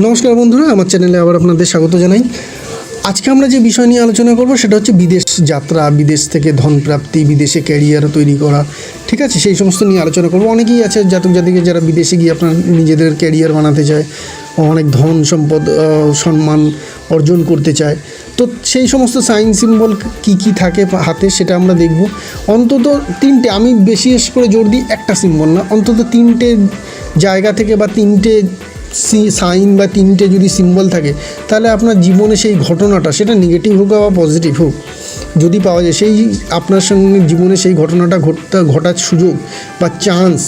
নমস্কার বন্ধুরা, আমার চ্যানেলে আবার আপনাদের স্বাগত জানাই। আজকে আমরা যে বিষয় নিয়ে আলোচনা করব সেটা হচ্ছে বিদেশ যাত্রা, বিদেশ থেকে ধন প্রাপ্তি, বিদেশে ক্যারিয়ার তৈরি করা। ঠিক আছে, সেই সমস্ত নিয়ে আলোচনা করব। অনেকেই আছে জাতক জাতিকে যারা বিদেশে গিয়ে আপনার নিজেদের ক্যারিয়ার বানাতে চায়, অনেক ধন সম্পদ সম্মান অর্জন করতে চায়। তো সেই সমস্ত সাইন সিম্বল কী কী থাকে হাতে সেটা আমরা দেখব। অন্তত তিনটে, আমি বিশেষ করে জোর দিই একটা সিম্বল না, অন্তত তিনটে জায়গা থেকে বা তিনটে সাইন বা তিনটে যদি সিম্বল থাকে, তাহলে আপনার জীবনে সেই ঘটনাটা, সেটা নেগেটিভ হোক বা পজিটিভ হোক, যদি পাওয়া যায়, সেই আপনার সঙ্গে জীবনে সেই ঘটনাটা ঘটার সুযোগ বা চান্স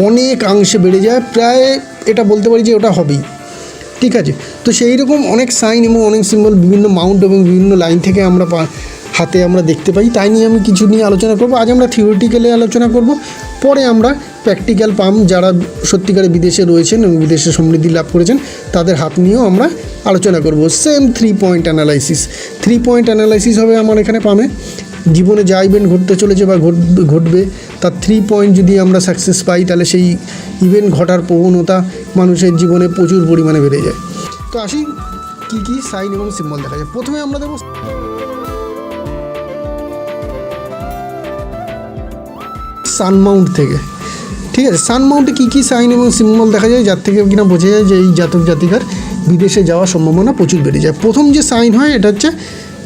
অনেকাংশে বেড়ে যায়। প্রায় এটা বলতে পারি যে ওটা হবেই। ঠিক আছে, তো সেই রকম অনেক সাইন এবং অনেক সিম্বল বিভিন্ন মাউন্ট এবং বিভিন্ন লাইন থেকে আমরা হাতে আমরা দেখতে পাই। তাই নিয়ে আমি কিছু নিয়ে আলোচনা করব। আজ আমরা থিওরিটিক্যালি আলোচনা করব, পরে আমরা প্র্যাকটিক্যাল যারা সত্যিকারে বিদেশে রয়েছেন এবং বিদেশে সমৃদ্ধি লাভ করেছেন তাদের হাত নিয়েও আমরা আলোচনা করব। Same 3 point analysis. 3 point analysis হবে আমার এখানে পামে। জীবনে যা ইভেন্ট ঘটতে চলেছে বা ঘটবে, তার 3 পয়েন্ট যদি আমরা সাকসেস পাই, তাহলে সেই ইভেন্ট ঘটার প্রবণতা মানুষের জীবনে প্রচুর পরিমাণে বেড়ে যায়। তো আসি কী কী সাইন এবং সিম্বল দেখা যায়। প্রথমে আমরা দেবো সানমাউন্ট থেকে। ঠিক আছে, সানমাউন্টে কী কী সাইন এবং সিম্বল দেখা যায়, যার থেকে কিনা বোঝা যায় যে এই জাতক জাতিকার বিদেশে যাওয়ার সম্ভাবনা প্রচুর বেড়ে যায়। প্রথম যে সাইন হয় এটা হচ্ছে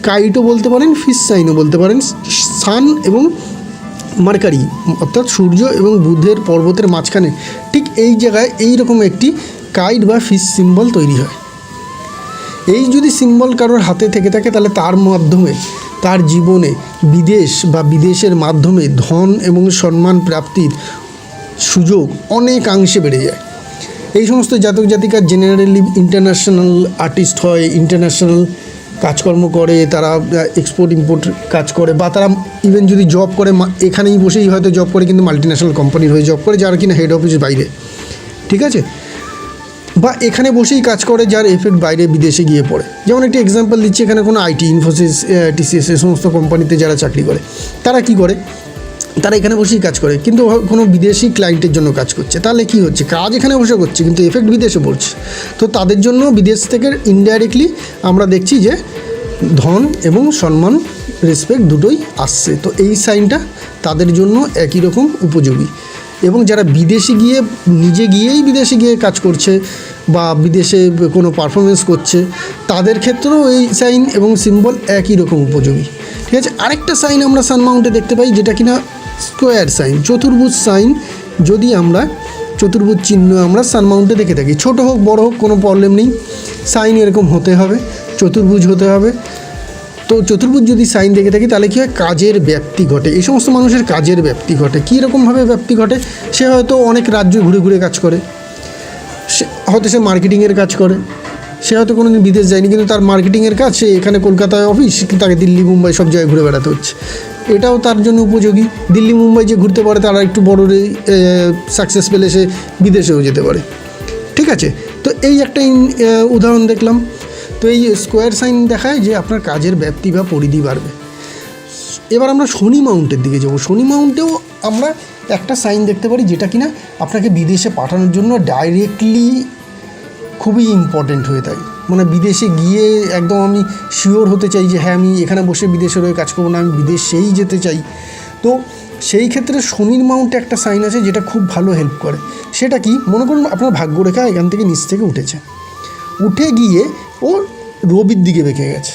কাইটও বলতে পারেন, ফিশ সাইনও বলতে পারেন। সান এবং মার্কারি, অর্থাৎ সূর্য এবং বুধের পর্বতের মাঝখানে ঠিক এই জায়গায় এই রকম একটি কাইট বা ফিশ সিম্বল তৈরি হয়। এই যদি সিম্বল কারোর হাতে থেকে থাকে, তাহলে তার মাধ্যমে তার জীবনে বিদেশ বা বিদেশের মাধ্যমে ধন এবং সম্মান প্রাপ্তির সুযোগ অনেকাংশে বেড়ে যায়। এই সমস্ত জাতক জাতিকা জেনারেলি ইন্টারন্যাশনাল আর্টিস্ট হয়, ইন্টারন্যাশনাল কাজকর্ম করে, তারা এক্সপোর্ট ইম্পোর্ট কাজ করে, বা তারা ইভেন যদি জব করে এখানেই বসেই হয়তো জব করে, কিন্তু মাল্টিন্যাশনাল কোম্পানির হয়ে জব করে, যার কিনা হেড অফিস বাইরে। ঠিক আছে, বা এখানে বসেই কাজ করে, যার এফেক্ট বাইরে বিদেশে গিয়ে পড়ে। যেমন একটি এক্সাম্পল দিচ্ছি, এখানে কোনো আইটি, ইনফোসিস, টিসিএস, এই সমস্ত কোম্পানিতে যারা চাকরি করে, তারা কি করে, তারা এখানে বসেই কাজ করে, কিন্তু কোনো বিদেশি ক্লায়েন্টের জন্য কাজ করছে। তাহলে কি হচ্ছে, কাজ এখানে বসে করছে কিন্তু এফেক্ট বিদেশে পড়ছে। তো তাদের জন্য বিদেশ থেকে ইনডাইরেক্টলি আমরা দেখছি যে ধন এবং সম্মান, রেসপেক্ট দুটোই আসছে। তো এই সাইনটা তাদের জন্য একই রকম উপযোগী। এবং যারা বিদেশে গিয়ে নিজে গিয়েই বিদেশে গিয়ে কাজ করছে বা বিদেশে কোনো পারফরমেন্স করছে, তাদের ক্ষেত্রেও এই সাইন এবং সিম্বল একই রকম উপযোগী। ঠিক আছে, আরেকটা সাইন আমরা সানমাউন্টে দেখতে পাই, যেটা কিনা স্কোয়ার সাইন, চতুর্ভুজ সাইন। যদি আমরা চতুর্ভুজ চিহ্ন আমরা সানমাউন্টে দেখে থাকি, ছোট হোক বড় হোক কোনো প্রবলেম নেই, সাইন এরকম হতে হবে, চতুর্ভুজ হতে হবে। তো চতুর্ভুজ যদি সাইন দেখে থাকি, তাহলে কী হয়, কাজের ব্যাপ্তি ঘটে। এই সমস্ত মানুষের কাজের ব্যাপ্তি ঘটে। কীরকমভাবে ব্যাপ্তি ঘটে, সে হয়তো অনেক রাজ্য ঘুরে ঘুরে কাজ করে, সে মার্কেটিংয়ের কাজ করে, সে হয়তো কোনো দিন বিদেশ যায়নি, কিন্তু তার মার্কেটিংয়ের কাজ, সে এখানে কলকাতায় অফিস, তাকে দিল্লি মুম্বাই সব জায়গায় ঘুরে বেড়াতে হচ্ছে। এটাও তার জন্য উপযোগী। দিল্লি মুম্বাই যে ঘুরতে পারে, তারা একটু বড় সাকসেস পেলে সে বিদেশেও যেতে পারে। ঠিক আছে, তো এই একটা উদাহরণ দেখলাম। তো এই স্কোয়ার সাইন দেখায় যে আপনার কাজের ব্যাপ্তি বা পরিধি বাড়বে। এবার আমরা শনি মাউন্টের দিকে যাব। শনি মাউন্টেও আমরা একটা সাইন দেখতে পারি, যেটা কিনা আপনাকে বিদেশে পাঠানোর জন্য ডাইরেক্টলি খুবই ইম্পর্টেন্ট হয়ে থাকে। মানে বিদেশে গিয়ে একদম আমি শিওর হতে চাই যে হ্যাঁ, আমি এখানে বসে বিদেশে রয়ে কাজ করবো না, আমি বিদেশেই যেতে চাই। তো সেই ক্ষেত্রে শনির মাউন্টে একটা সাইন আছে যেটা খুব ভালো হেল্প করে। সেটা কি, মনে করুন আপনার ভাগ্যরেখা এখান থেকে নিচ থেকে উঠেছে, উঠে গিয়ে ও রবির দিকে বেঁকে গেছে,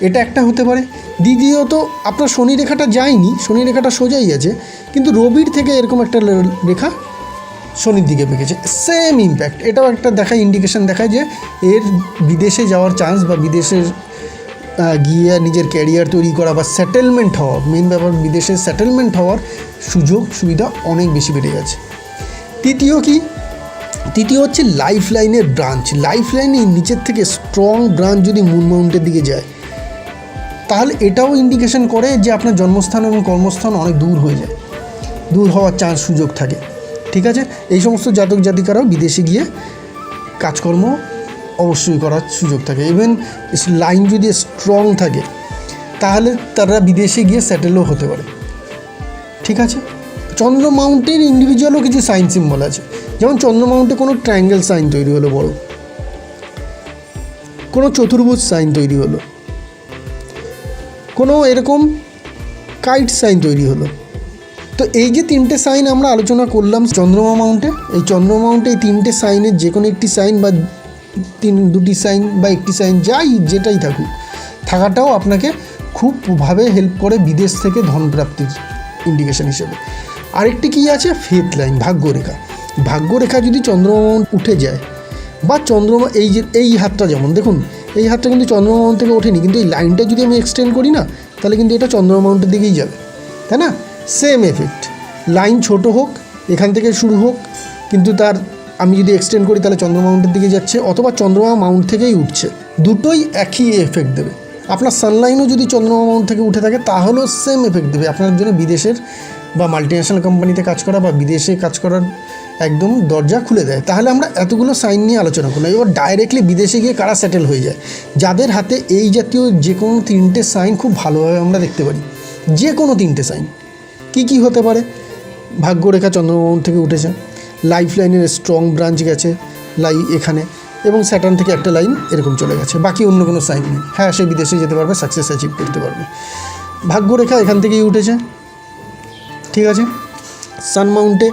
এটা একটা হতে পারে। দ্বিতীয়ত, আপনার শনি রেখাটা যায়নি, শনি রেখাটা সোজাই আছে, কিন্তু রবির থেকে এরকম একটা রেখা শনির দিকে বেঁকেছে, সেম ইম্প্যাক্ট। এটাও একটা দেখায়, ইন্ডিকেশন দেখায় যে এর বিদেশে যাওয়ার চান্স বা বিদেশে গিয়ে নিজের ক্যারিয়ার তৈরি করা বা সেটেলমেন্ট হওয়ার, মেন ব্যাপার বিদেশে সেটেলমেন্ট হওয়ার সুযোগ সুবিধা অনেক বেশি বেড়ে গেছে। তৃতীয় হচ্ছে লাইফ লাইনের ব্রাঞ্চ। লাইফ লাইনের নিচের থেকে স্ট্রং ব্রাঞ্চ যদি মুন মাউন্টের দিকে যায়, তাহলে এটাও ইন্ডিকেশন করে যে আপনার জন্মস্থান এবং কর্মস্থান অনেক দূর হয়ে যায়, দূর হওয়ার চান্স সুযোগ থাকে। ঠিক আছে, এই সমস্ত জাতক জাতিকারাও বিদেশে গিয়ে কাজকর্ম অবশ্যই করার সুযোগ থাকে। ইভেন লাইন যদি স্ট্রং থাকে, তাহলে তারা বিদেশে গিয়ে সেটেলও হতে পারে। ঠিক আছে, চন্দ্র মাউন্টের ইন্ডিভিজুয়ালও কিছু সাইন সিম্বল আছে। যেমন চন্দ্র মাউন্টে কোনো ট্রায়াঙ্গেল সাইন তৈরি হলো বড়, কোনো চতুর্ভুজ সাইন তৈরি হলো, কোনো এরকম কাইট সাইন তৈরি হলো। তো এই যে তিনটে সাইন আমরা আলোচনা করলাম চন্দ্রমা মাউন্টে, এই চন্দ্রমা মাউন্টে এই তিনটে সাইনের যে কোনো একটি সাইন বা দুটি সাইন বা একটি সাইন যেটাই থাকুক, থাকাটাও আপনাকে খুবভাবে হেল্প করে বিদেশ থেকে ধন প্রাপ্তির ইন্ডিকেশন হিসেবে। আরেকটি কী আছে, ফেথ লাইন, ভাগ্যরেখা। ভাগ্যরেখা যদি চন্দ্রমা মাউন্ট উঠে যায় বা চন্দ্রমা এই হাতটা, যেমন দেখুন এই হাতটা কিন্তু চন্দ্রমা মাউন্ট থেকে ওঠেনি, কিন্তু এই লাইনটা যদি আমি এক্সটেন্ড করি না, তাহলে কিন্তু এটা চন্দ্রমা মাউন্টের দিকেই যাবে, তাই না? সেম এফেক্ট, লাইন ছোট হোক, এখান থেকে শুরু হোক, কিন্তু তার আমি যদি এক্সটেন্ড করি তাহলে চন্দ্রমা মাউন্টের দিকে যাচ্ছে, অথবা চন্দ্রমা মাউন্ট থেকেই উঠছে, দুটোই একই এফেক্ট দেবে। আপনার সানলাইনও যদি চন্দ্রমা মাউন্ট থেকে উঠে থাকে তাহলেও সেম এফেক্ট দেবে, আপনার জন্য বিদেশের বা মাল্টিন্যাশনাল কোম্পানিতে কাজ করা বা বিদেশে কাজ করার একদম দরজা খুলে দেয়। তাহলে আমরা এতগুলো সাইন নিয়ে আলোচনা করলাম। এবার ডাইরেক্টলি বিদেশে গিয়ে কারা সেটেল হয়ে যায়, যাদের হাতে এই জাতীয় যে কোনো তিনটে সাইন খুব ভালোভাবে আমরা দেখতে পারি। যে কোনো তিনটে সাইন কী হতে পারে, ভাগ্যরেখা চন্দ্রমা মাউন্ট থেকে উঠেছে, লাইফ লাইনের স্ট্রং ব্রাঞ্চ গেছে এখানে, এবং স্যাটার্ন থেকে একটা লাইন এরকম চলে গেছে, বাকি অন্য কোনো সাইন নেই। হ্যাঁ, সে বিদেশে যেতে পারবে, সাকসেস অ্যাচিভ করতে পারবে। ভাগ্যরেখা এখান থেকেই উঠেছে, ঠিক আছে। সান মাউন্টে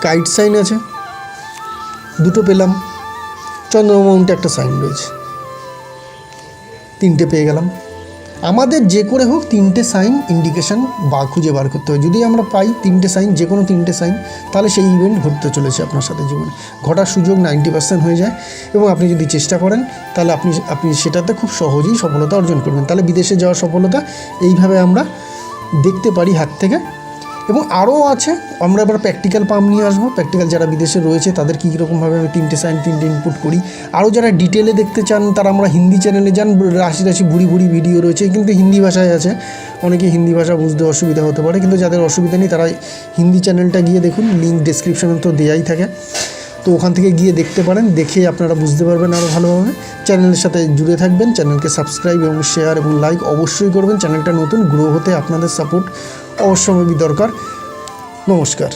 কাইট সাইন আছে, দুটো পেলাম। চন্দ্রমা মাউন্টে একটা সাইন রয়েছে, তিনটে পেয়ে গেলাম। আমাদের যে করে হোক তিনটে সাইন ইন্ডিকেশান খুঁজে বার করতে হবে। যদি আমরা পাই তিনটে সাইন, যে কোনো তিনটে সাইন, তাহলে সেই ইভেন্ট ঘটতে চলেছে আপনার সাথে জীবনে, ঘটার সুযোগ 90% হয়ে যায়। এবং আপনি যদি চেষ্টা করেন তাহলে আপনি সেটাতে খুব সহজেই সফলতা অর্জন করবেন। তাহলে বিদেশে যাওয়ার সফলতা এইভাবে আমরা দেখতে পারি হাত থেকে। এবং আরও আছে, আমরা এবার প্র্যাকটিক্যাল পাম্প নিয়ে আসবো। প্র্যাকটিক্যাল যারা বিদেশে রয়েছে তাদের কী রকমভাবে আমি তিনটে সাইন তিনটে ইনপুট করি। আরও যারা ডিটেলে দেখতে চান তারা আমরা হিন্দি চ্যানেলে যান, রাশি ভুড়ি ভিডিও রয়েছে, কিন্তু হিন্দি ভাষায় আছে। অনেকে হিন্দি ভাষা বুঝতে অসুবিধা হতে পারে, কিন্তু যাদের অসুবিধা নেই তারা হিন্দি চ্যানেলটা গিয়ে দেখুন, লিঙ্ক ডেসক্রিপশনে তো দেয়াই থাকে, তো ওখান থেকে গিয়ে দেখতে পারেন। দেখে আপনারা বুঝতে পারবেন আরও ভালোভাবে। চ্যানেলের সাথে জুড়ে থাকবেন, চ্যানেলকে সাবস্ক্রাইব এবং শেয়ার এবং লাইক অবশ্যই করবেন। চ্যানেলটা নতুন, গ্রো হতে আপনাদের সাপোর্ট অবশ্যই দরকার। নমস্কার।